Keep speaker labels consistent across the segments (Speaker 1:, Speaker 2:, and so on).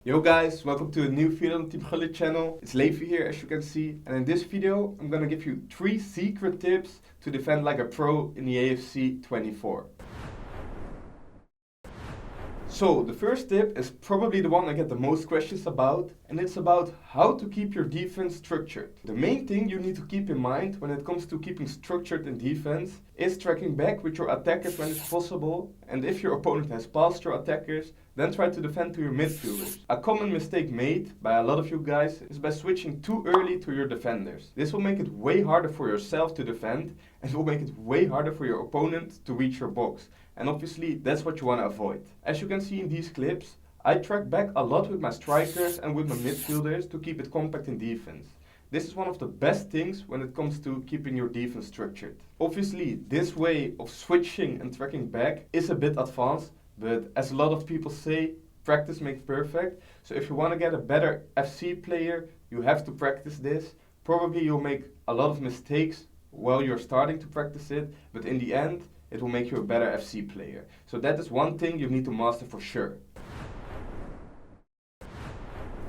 Speaker 1: Yo guys, welcome to a new video on Team Gullit channel. It's Levi here, as you can see, and in this video I'm gonna give you 3 secret tips to defend like a pro in the EAFC 24. So the first tip is probably the one I get the most questions about, and it's about how to keep your defense structured. The main thing you need to keep in mind when it comes to keeping structured in defense is tracking back with your attackers when it's possible, and if your opponent has passed your attackers, then try to defend to your midfielders. A common mistake made by a lot of you guys is by switching too early to your defenders. This will make it way harder for yourself to defend and will make it way harder for your opponent to reach your box. And obviously that's what you want to avoid. As you can see in these clips, I track back a lot with my strikers and with my midfielders to keep it compact in defense. This is one of the best things when it comes to keeping your defense structured. Obviously this way of switching and tracking back is a bit advanced, but as a lot of people say, practice makes perfect. So if you want to get a better FC player, you have to practice this. Probably you'll make a lot of mistakes while you're starting to practice it, but in the end, it will make you a better FC player. So that is one thing you need to master for sure.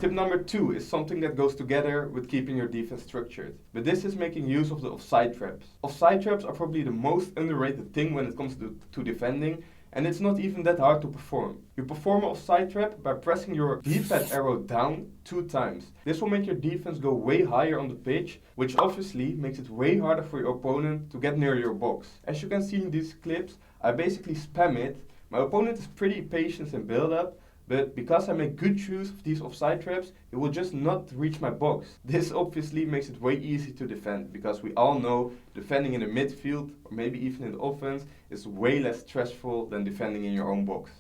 Speaker 1: Tip number 2 is something that goes together with keeping your defense structured. But this is making use of the offside traps. Offside traps are probably the most underrated thing when it comes to defending, and it's not even that hard to perform. You perform an offside trap by pressing your D-pad arrow down 2 times. This will make your defense go way higher on the pitch, which obviously makes it way harder for your opponent to get near your box. As you can see in these clips, I basically spam it. My opponent is pretty patient in build-up, but because I make good use of these offside traps, it will just not reach my box. This obviously makes it way easier to defend, because we all know defending in the midfield, or maybe even in the offense, is way less stressful than defending in your own box.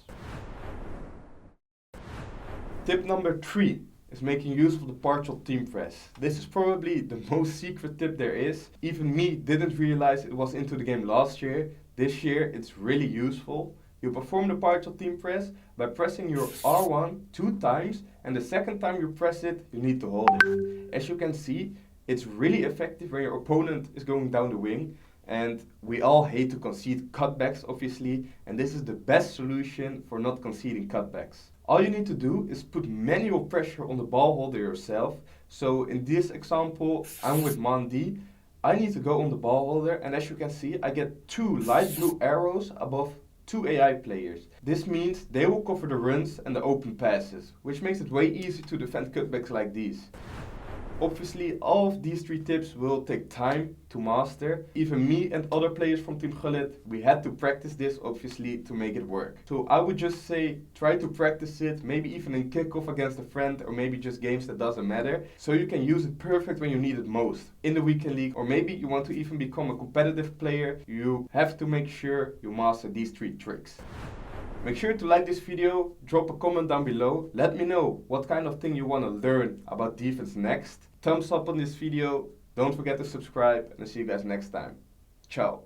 Speaker 1: Tip number 3 is making use of the partial team press. This is probably the most secret tip there is. Even me didn't realize it was into the game last year. This year it's really useful. You perform the partial team press by pressing your R1 2 times, and the second time you press it, you need to hold it. As you can see, it's really effective when your opponent is going down the wing, and we all hate to concede cutbacks obviously, and this is the best solution for not conceding cutbacks. All you need to do is put manual pressure on the ball holder yourself. So in this example, I'm with Mandy. I need to go on the ball holder, and as you can see, I get 2 light blue arrows above 2 AI players. This means they will cover the runs and the open passes, which makes it way easier to defend cutbacks like these. Obviously, all of these 3 tips will take time to master. Even me and other players from Team Gullit, we had to practice this obviously to make it work. So I would just say, try to practice it, maybe even in kickoff against a friend, or maybe just games that doesn't matter, so you can use it perfect when you need it most, in the weekend league, or maybe you want to even become a competitive player. You have to make sure you master these 3 tricks. Make sure to like this video, drop a comment down below, let me know what kind of thing you want to learn about defense next. Thumbs up on this video, don't forget to subscribe, and I'll see you guys next time. Ciao.